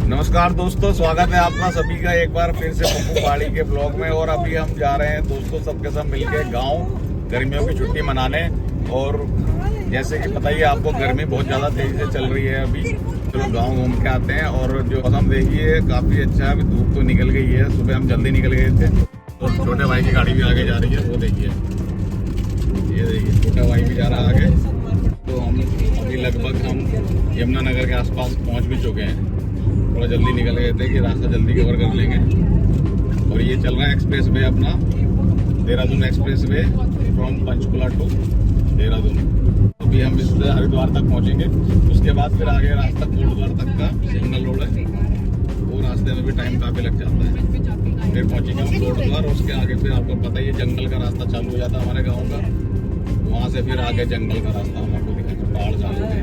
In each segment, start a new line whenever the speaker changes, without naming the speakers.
नमस्कार दोस्तों, स्वागत है आपका सभी का एक बार फिर से पप्पू पहाड़ी के ब्लॉग में। और अभी हम जा रहे हैं दोस्तों सबके सब मिलके गांव गर्मियों की छुट्टी मनाने। और जैसे कि पता ही है आपको, गर्मी बहुत ज़्यादा तेजी से चल रही है अभी। चलो गांव घूम के आते हैं। और जो मौसम देखिए काफ़ी अच्छा है, अभी धूप तो निकल गई है। सुबह हम जल्दी निकल गए थे तो छोटे भाई की गाड़ी भी आगे जा रही है, वो देखिए, ये देखिए छोटा भाई भी जा रहा है आगे। तो हम अभी लगभग हम यमुनानगर के आसपास पहुँच भी चुके हैं। थोड़ा जल्दी निकल गए थे कि रास्ता जल्दी कवर कर लेंगे। और ये चल रहा है एक्सप्रेस वे अपना, Dehradun expressway from Panchkula to Dehradun. अभी हम इस हरिद्वार तक पहुंचेंगे, उसके बाद फिर आगे रास्ता कोटद्वार तक का सिग्नल रोड है, वो रास्ते में भी टाइम काफ़ी लग जाता है। फिर पहुंचेंगे हम कोटद्वार, उसके आगे फिर आपको पता ही है जंगल का रास्ता चालू हो जाता है हमारे गाँव का। वहाँ से फिर आगे जंगल का रास्ता हम आपको दिखाएंगे, पहाड़ चालू है।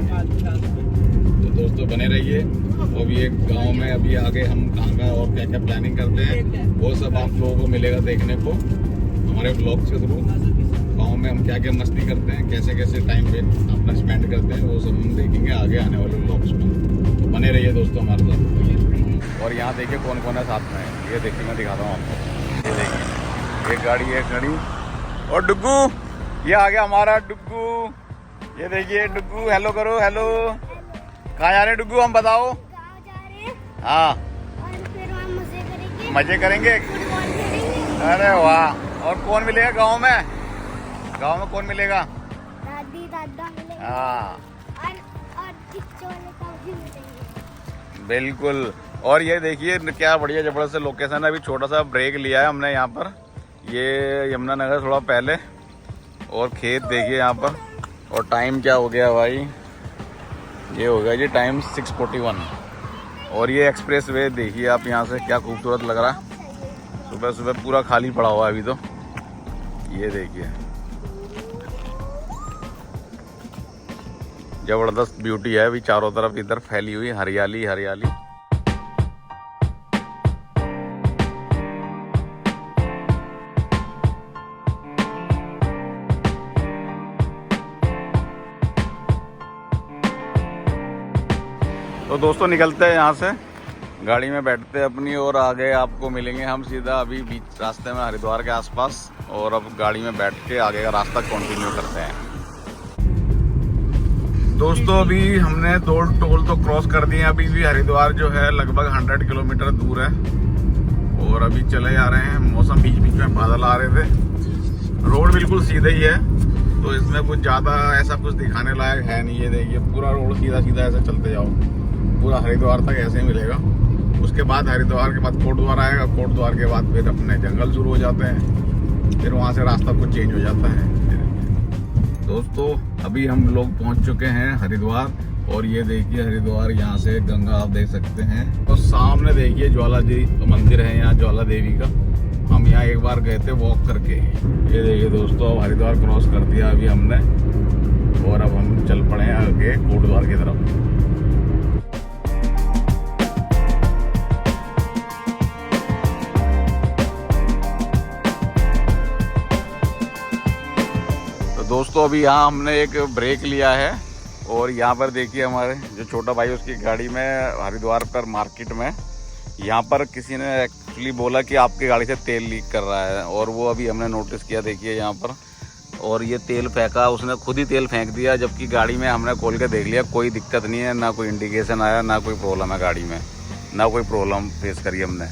तो दोस्तों बने रहिए। अभी एक गांव में अभी आगे हम कहाँ का और क्या क्या प्लानिंग करते हैं वो सब आप लोगों को मिलेगा देखने को हमारे ब्लॉग्स के थ्रू। गांव में हम क्या क्या मस्ती करते हैं, कैसे कैसे टाइम पे अपना स्पेंड करते हैं, वो सब हम देखेंगे आगे आने वाले ब्लॉग्स में। तो बने रहिए दोस्तों हमारे साथ। और यहाँ देखिए कौन कौन है साथ में, ये देखिए मैं दिखाता हूँ आपको। ये देखिए एक गाड़ी है खड़ी, और डुग्गू ये आ गया हमारा डुग्गू। ये देखिए डुग्गू, हेलो करो, हेलो। कहाँ जा रहे हैं डुग्गू, हम बताओ। हाँ,
और फिर वहाँ
मजे करेंगे।
फुटबॉल खेलेंगे।
अरे वाह। और कौन मिलेगा गांव में? गांव में कौन मिलेगा?
दादी दादा मिलेंगे।
हाँ
और चिच्चो वाले का भी मिलेंगे।
बिल्कुल। और ये देखिए क्या बढ़िया जबरदस्त लोकेशन है। अभी छोटा सा ब्रेक लिया है हमने यहाँ पर, ये यमुनानगर थोड़ा पहले। और खेत देखिए यहाँ पर। और टाइम क्या हो गया भाई, ये हो गया जी टाइम 6:41। और ये एक्सप्रेस वे देखिए आप यहाँ से, क्या खूबसूरत लग रहा है। सुबह सुबह पूरा खाली पड़ा हुआ है अभी तो। ये देखिए जबरदस्त ब्यूटी है अभी चारों तरफ, इधर फैली हुई हरियाली हरियाली। तो दोस्तों निकलते हैं यहाँ से, गाड़ी में बैठते हैं अपनी, और आगे आपको मिलेंगे हम सीधा अभी बीच रास्ते में हरिद्वार के आसपास। और अब गाड़ी में बैठ के आगे का रास्ता कंटिन्यू करते हैं। दोस्तों अभी हमने दो टोल तो क्रॉस कर दिए। अभी भी हरिद्वार जो है लगभग 100 किलोमीटर दूर है। और अभी चले जा रहे हैं। मौसम बीच बीच में बादल आ रहे थे, रोड बिल्कुल सीधा ही है, तो इसमें कुछ ज़्यादा ऐसा कुछ दिखाने लायक है नहीं। ये देखिए पूरा रोड सीधा सीधा ऐसे चलते जाओ, पूरा हरिद्वार तक ऐसे ही मिलेगा। उसके बाद हरिद्वार के बाद कोटद्वार आएगा, कोटद्वार के बाद फिर अपने जंगल शुरू हो जाते हैं, फिर वहाँ से रास्ता कुछ चेंज हो जाता है। दोस्तों अभी हम लोग पहुँच चुके हैं हरिद्वार। और ये देखिए हरिद्वार, यहाँ से गंगा आप देख सकते हैं। और सामने देखिए ज्वाला जी मंदिर है यहाँ, ज्वाला देवी का। हम यहाँ एक बार गए थे वॉक करके। ये देखिए दोस्तों अब हरिद्वार क्रॉस कर दिया अभी हमने, और अब हम चल पड़े हैं आगे कोटद्वार की तरफ। दोस्तों अभी यहाँ हमने एक ब्रेक लिया है। और यहाँ पर देखिए हमारे जो छोटा भाई उसकी गाड़ी में हरिद्वार पर मार्केट में यहाँ पर किसी ने एक्चुअली बोला कि आपकी गाड़ी से तेल लीक कर रहा है। और वो अभी हमने नोटिस किया, देखिए यहाँ पर। और ये तेल फेंका, उसने खुद ही तेल फेंक दिया, जबकि गाड़ी में हमने खोल के देख लिया कोई दिक्कत नहीं है, ना कोई इंडिकेशन आया, ना कोई प्रॉब्लम है गाड़ी में, ना कोई प्रॉब्लम फेस करी हमने।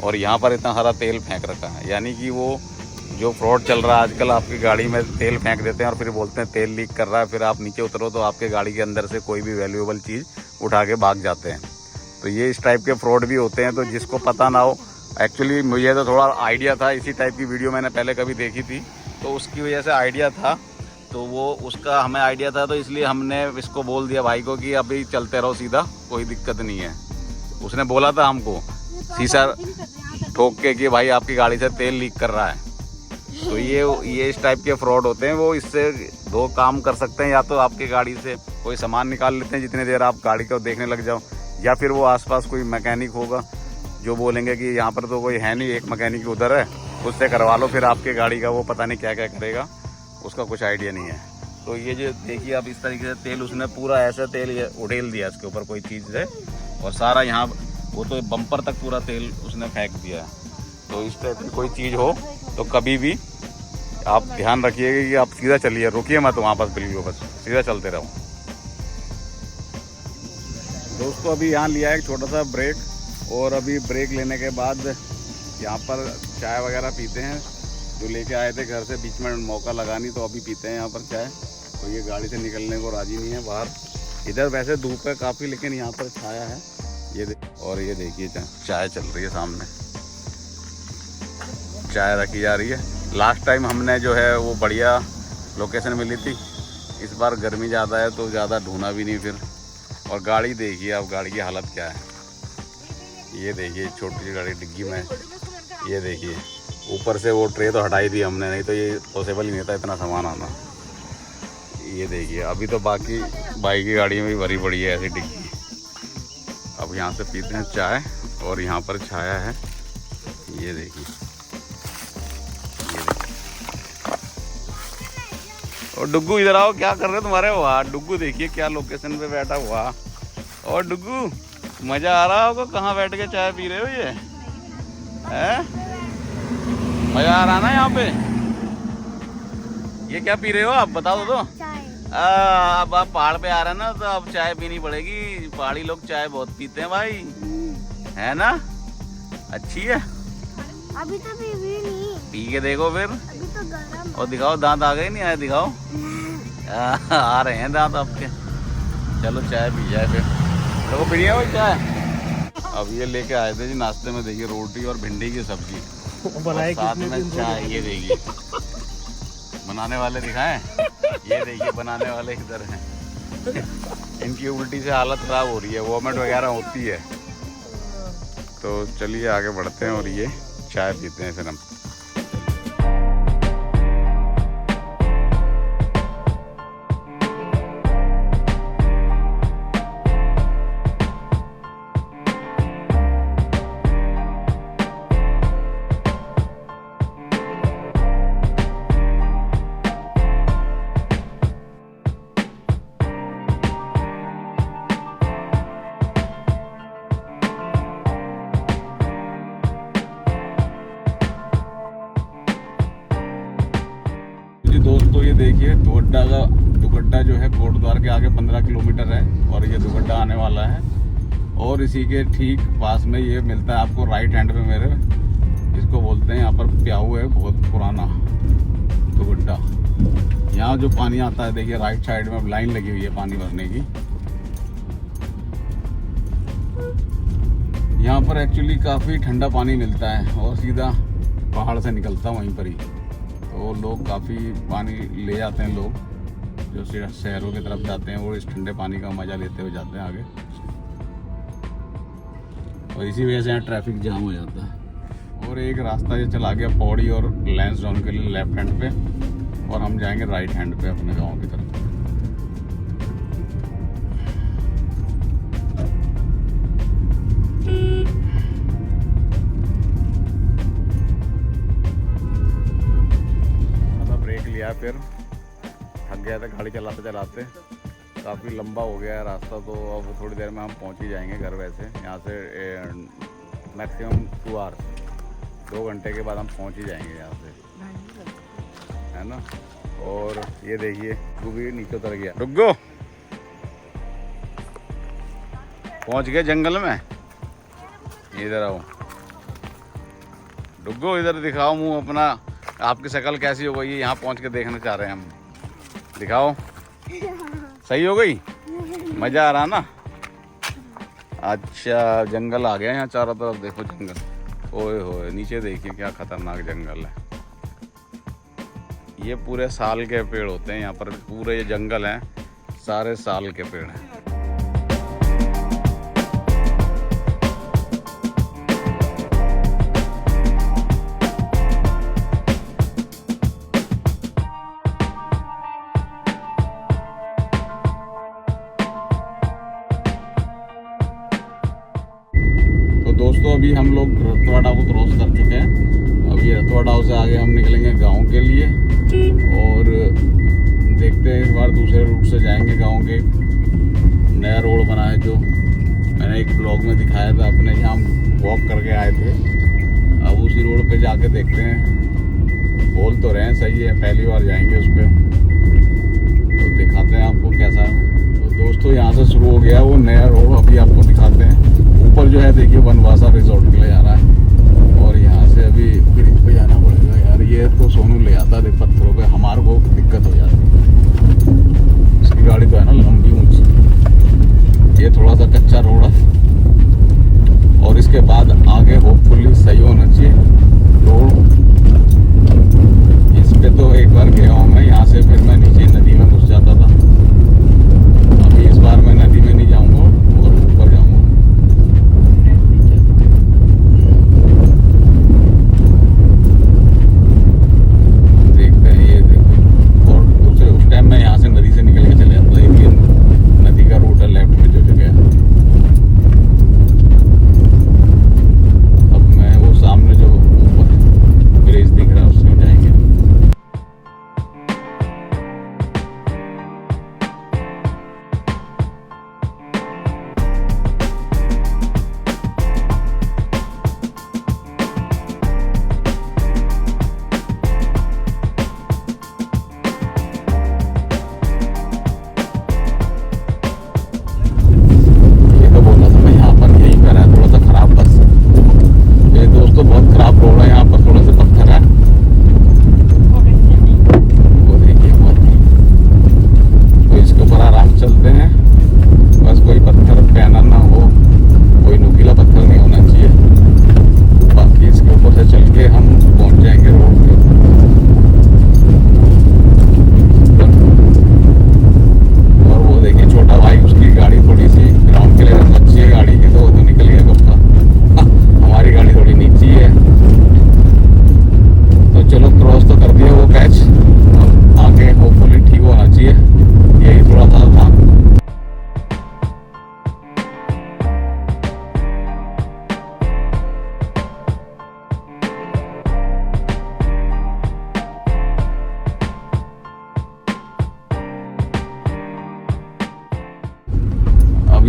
और यहाँ पर इतना सारा तेल फेंक रखा है, यानी कि वो जो फ्रॉड चल रहा है आजकल, आपकी गाड़ी में तेल फेंक देते हैं और फिर बोलते हैं तेल लीक कर रहा है, फिर आप नीचे उतरो तो आपके गाड़ी के अंदर से कोई भी वैल्यूएबल चीज़ उठा के भाग जाते हैं। तो ये इस टाइप के फ्रॉड भी होते हैं। तो जिसको पता ना हो, एक्चुअली मुझे तो थोड़ा आइडिया था, इसी टाइप की वीडियो मैंने पहले कभी देखी थी, तो उसकी वजह से आइडिया था। तो वो उसका हमें आइडिया था, तो इसलिए हमने इसको बोल दिया भाई को कि अभी चलते रहो सीधा, कोई दिक्कत नहीं है। उसने बोला था हमको शीशा ठोक के कि भाई आपकी गाड़ी से तेल लीक कर रहा है। तो ये इस टाइप के फ्रॉड होते हैं। वो इससे दो काम कर सकते हैं, या तो आपकी गाड़ी से कोई सामान निकाल लेते हैं जितनी देर आप गाड़ी को देखने लग जाओ, या फिर वो आसपास कोई मैकेनिक होगा जो बोलेंगे कि यहाँ पर तो कोई है नहीं, एक मैकेनिक उधर है, उससे करवा लो, फिर आपके गाड़ी का वो पता नहीं क्या क्या करेगा। उसका कुछ आइडिया नहीं है। तो ये जो देखिए आप इस तरीके से तेल उसने पूरा ऐसा तेल ये उड़ेल दिया इसके ऊपर कोई चीज़ है और सारा यहाँ वो तो बम्पर तक पूरा तेल उसने फेंक दिया है। तो इस टाइप की कोई चीज़ हो तो कभी भी आप ध्यान रखिएगा कि आप सीधा चलिए, रुकिए मत वहाँ पर, बिल्कुल बस सीधा चलते रहो। दोस्तों अभी यहाँ लिया है एक छोटा सा ब्रेक और अभी ब्रेक लेने के बाद यहाँ पर चाय वगैरह पीते हैं। जो लेके आए थे घर से, बीच में मौका लगा नहीं तो अभी पीते हैं यहाँ पर चाय। तो ये गाड़ी से निकलने को राजी नहीं है बाहर। इधर वैसे धूप है काफ़ी लेकिन यहाँ पर छाया है। और ये देखिए चाय चल रही है, सामने चाय रखी जा रही है। लास्ट टाइम हमने जो है वो बढ़िया लोकेशन मिली थी, इस बार गर्मी ज़्यादा है तो ज़्यादा ढूंढा भी नहीं फिर। और गाड़ी देखिए आप, गाड़ी की हालत क्या है। ये देखिए छोटी सी गाड़ी डिग्गी में, ये देखिए ऊपर से वो ट्रे तो हटाई थी हमने, नहीं तो ये पॉसिबल ही नहीं था इतना सामान आना। ये देखिए अभी तो बाकी बाइक की गाड़ी में भी भरी पड़ी है ऐसी डिग्गी। अब यहाँ से पीते हैं चाय और यहाँ पर छाया है, ये देखिए। और डुग्गू इधर आओ, क्या कर रहे हो तुम्हारे? वाह डुग्गू देखिए क्या लोकेशन पे बैठा हुआ। और डुग्गू मजा आ रहा होगा, कहाँ बैठ के चाय पी रहे हो ये है? मजा आ रहा ना यहाँ पे? ये क्या पी रहे हो आप, बता दो तो। अब आप पहाड़ पे आ रहे हैं ना तो अब चाय पीनी पड़ेगी। पहाड़ी लोग चाय बहुत पीते हैं भाई, है ना? अच्छी है।
अभी तो पी भी नहीं।
पी के देखो फिर।
अभी तो गरम।
और दिखाओ दांत आ गए, नहीं आए? दिखाओ। आ रहे हैं दांत आपके। चलो चाय पी जाए फिर। तो वो बढ़िया भाई चाय। अब ये लेके आए थे जी नाश्ते में, देखिए रोटी और भिंडी की सब्जी और साथ में चाय। ये देखिए बनाने वाले दिखाएं, ये देखिए बनाने वाले इधर हैं। इनकी उल्टी से हालत खराब हो रही है, वॉमिट वगैरह होती है। तो चलिए आगे बढ़ते हैं और ये चाय पीते हैं फिर हम। दोस्तों ये देखिए दुगड्डा जो है कोटद्वार के आगे 15 किलोमीटर है और ये दुगड्डा आने वाला है। और इसी के ठीक पास में ये मिलता है आपको राइट हैंड पे मेरे, इसको बोलते हैं यहाँ पर प्याऊ है, बहुत पुराना दुगड्डा। यहाँ जो पानी आता है देखिए राइट साइड में लाइन लगी हुई है पानी भरने की। यहाँ पर एक्चुअली काफ़ी ठंडा पानी मिलता है और सीधा पहाड़ से निकलता वहीं पर ही। तो लोग काफ़ी पानी ले जाते हैं, लोग जो शहरों की तरफ जाते हैं वो इस ठंडे पानी का मज़ा लेते हुए जाते हैं आगे। और इसी वजह से यहाँ ट्रैफिक जाम हो जाता है। और एक रास्ता ये चला गया पौड़ी और लैंसडाउन के लिए लेफ्ट हैंड पे, और हम जाएंगे राइट हैंड पे अपने गांव की तरफ। फिर थक गया था गाड़ी चलाते चलाते, काफ़ी लंबा हो गया है रास्ता। तो अब थोड़ी देर में हम पहुंच ही जाएंगे घर। वैसे यहाँ से मैक्सिमम 2 आवर्स, 2 घंटे के बाद हम पहुंच ही जाएंगे यहाँ से, है ना। और ये देखिए डुग्गू भी नीचे उतर गया। डुग्गू पहुंच गए जंगल में, इधर आओ डुग्गू, इधर दिखाओ मुंह अपना। आपकी शक्ल कैसी हो गई यहाँ पहुँच के देखना चाह रहे हैं हम, दिखाओ। सही हो गई? मज़ा आ रहा ना? अच्छा जंगल आ गया यहाँ चारों तरफ, देखो जंगल। ओए होए नीचे देखिए क्या खतरनाक जंगल है। ये पूरे साल के पेड़ होते हैं यहाँ पर, पूरे ये जंगल हैं सारे साल के पेड़ हैं। दोस्तों अभी हम लोग रतवाड़ा को क्रॉस कर चुके हैं। अभी अभी रतवा डाव से आगे हम निकलेंगे गांव के लिए और देखते हैं इस बार दूसरे रूट से जाएंगे गांव के। नया रोड बना है जो मैंने एक ब्लॉग में दिखाया था अपने, यहाँ हम वॉक करके आए थे। अब उसी रोड पे जाके देखते हैं। बोल तो रहे हैं सही है, पहली बार जाएंगे उस पर, तो दिखाते हैं आपको कैसा है। तो दोस्तों यहाँ से शुरू हो गया वो नया रोड, अभी आपको दिखाते हैं। ऊपर जो है देखिए वनवासा रिजॉर्ट के लिए जा रहा है और यहाँ से अभी ब्रिज पे जाना पड़ेगा यार। ये तो सोनू ले आता है पत्थरों पे, हमारे को दिक्कत हो जाती है। इसकी गाड़ी तो है ना लंबी ऊंची, ये थोड़ा सा कच्चा रोड है और इसके बाद आगे होपफुली सही होना चाहिए रोड। इस पे तो एक बार गया हूँ मैं, यहाँ से फिर मैं नीचे नदी में घुस जाता था। अभी इस बार मैं नदी में नहीं जाऊँगा और ऊपर जाऊँगा। देखते हैं, ये देखो। और दूसरे उस टाइम मैं यहाँ से नदी से निकल के चले जाता था। ये नदी का रूट है लेफ्ट में जो जगह है। अब मैं वो सामने जो ऊपर ब्रिज दिख रहा है उससे जाएंगे।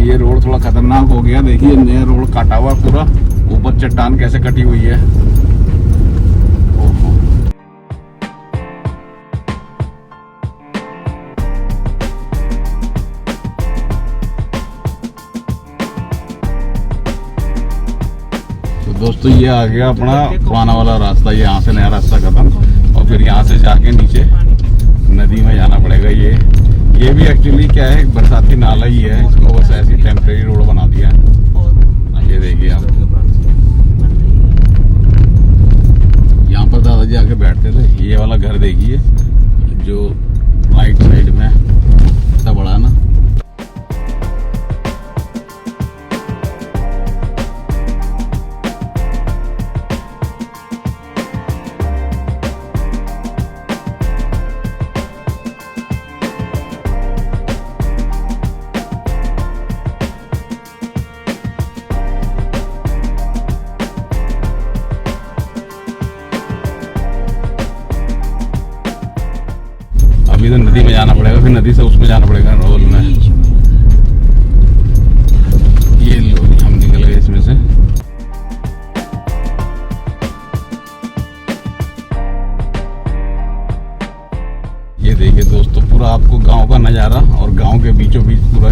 ये रोड थोड़ा खतरनाक हो गया। देखिए नया रोड काटा हुआ पूरा, ऊपर चट्टान कैसे कटी हुई है। ओहो। तो दोस्तों ये आ गया अपना पुराना वाला रास्ता, ये यहाँ से नया रास्ता खत्म और फिर यहाँ से जाके नीचे नदी में जाना पड़ेगा। ये भी एक्चुअली क्या है, बरसाती नाला ही है, इसको बस ऐसी टेम्परेरी रोड बना दिया है। ये देखिए आप, यहाँ पर दादाजी आके बैठते थे। ये वाला घर देखिए जो राइट साइड में इतना बड़ा है ना। अभी तो नदी में जाना पड़ेगा, फिर नदी से उसमें जाना पड़ेगा रोल में। ये लो हम निकल गए इसमें से। ये देखिए दोस्तों पूरा आपको गांव का नज़ारा और गांव के बीचों बीच पूरा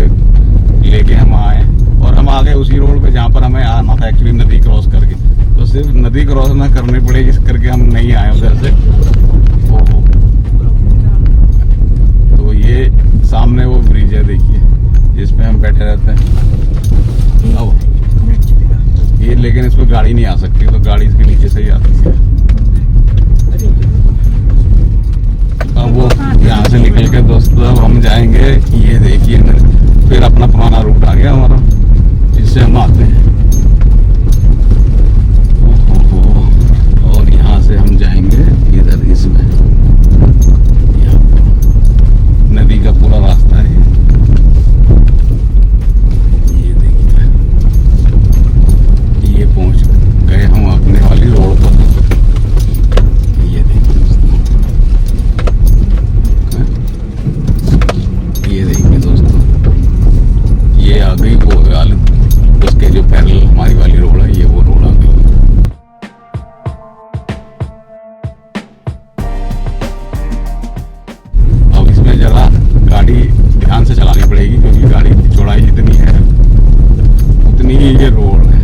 लेके हम आए और हम आ गए उसी रोड पे जहाँ पर हमें आना था एक्चुअली, नदी क्रॉस करके। तो सिर्फ नदी क्रॉस ना करनी पड़ेगी इस करके हम नहीं आए उधर से। ओहो, तो ये सामने वो ब्रिज है देखिए जिसपे हम बैठे रहते हैं। अब ये लेकिन इस पर गाड़ी नहीं आ सकती, तो गाड़ी इसके नीचे से ही आती है। अब वो यहाँ से निकल के दोस्तों हम जाएंगे, ये देखिए फिर अपना पुराना रूट आ गया हमारा जिससे हम आते हैं। और यहाँ से हम जाएंगे इधर इसमें, नदी का पूरा रास्ता है। ये देखिए ये पहुंच गए हम अपने वाली रोड पर। ध्यान से चलानी पड़ेगी क्योंकि गाड़ी की चौड़ाई जितनी है उतनी ही ये रोड है।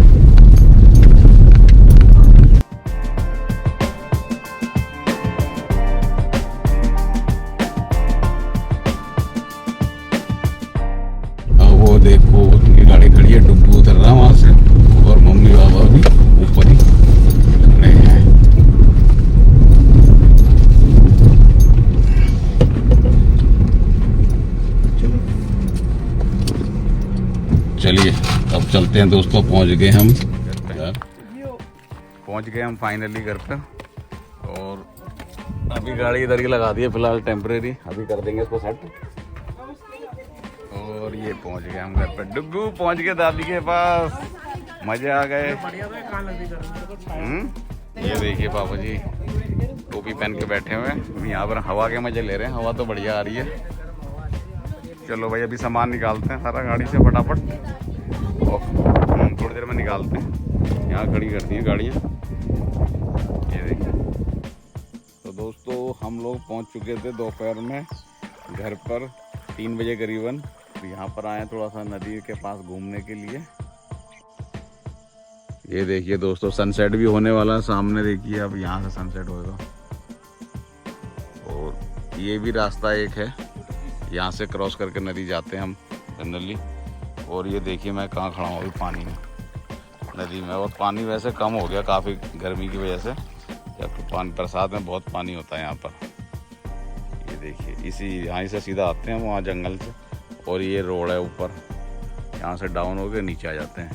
अब वो देखो उनकी गाड़ी खड़ी है, डुब्बू उतर रहा वहां से और मम्मी पापा भी ऊपर ही खड़े हैं। चलिए अब चलते हैं दोस्तों, पहुंच गए हम घर, पहुंच गए हम फाइनली घर पे। और अभी गाड़ी इधर ही लगा दी है फिलहाल टेम्परेरी, अभी कर देंगे इसको सेट। और ये पहुंच गए हम घर पे, डुग्गू पहुंच गए दादी के पास, मजे आ गए। ये देखिए पापा जी टोपी पहन के बैठे हुए हैं, यहाँ पर हवा के मजे ले रहे हैं, हवा तो बढ़िया आ रही है। चलो भाई अभी सामान निकालते हैं सारा गाड़ी से फटाफट, थोड़ी देर में निकालते हैं। यहाँ खड़ी कर दी हैं गाड़ियाँ, ये देखिए। तो दोस्तों हम लोग पहुँच चुके थे दोपहर में घर पर 3 बजे करीबन। तो यहाँ पर आए थोड़ा सा नदी के पास घूमने के लिए। ये देखिए दोस्तों सनसेट भी होने वाला है सामने, देखिए अब यहाँ से सनसेट होगा। और ये भी रास्ता एक है, यहाँ से क्रॉस करके नदी जाते हैं हम जनरली। और ये देखिए मैं कहाँ खड़ा हूँ अभी पानी में, नदी में। और पानी वैसे कम हो गया काफ़ी गर्मी की वजह से, जबकि पानी बरसात में बहुत पानी होता है यहाँ पर। ये देखिए इसी यहाँ से सीधा आते हैं वहाँ जंगल से, और ये रोड है ऊपर, यहाँ से डाउन हो के नीचे आ जाते हैं।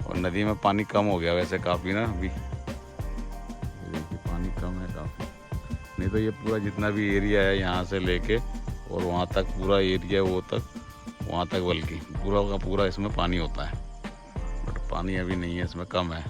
और नदी में पानी कम हो गया वैसे काफ़ी ना अभी, देखिए पानी कम है काफ़ी, नहीं तो ये पूरा जितना भी एरिया है यहाँ से लेके और वहाँ तक पूरा एरिया वो तक, वहाँ तक बल्कि पूरा का पूरा इसमें पानी होता है। बट पानी अभी नहीं है इसमें, कम है।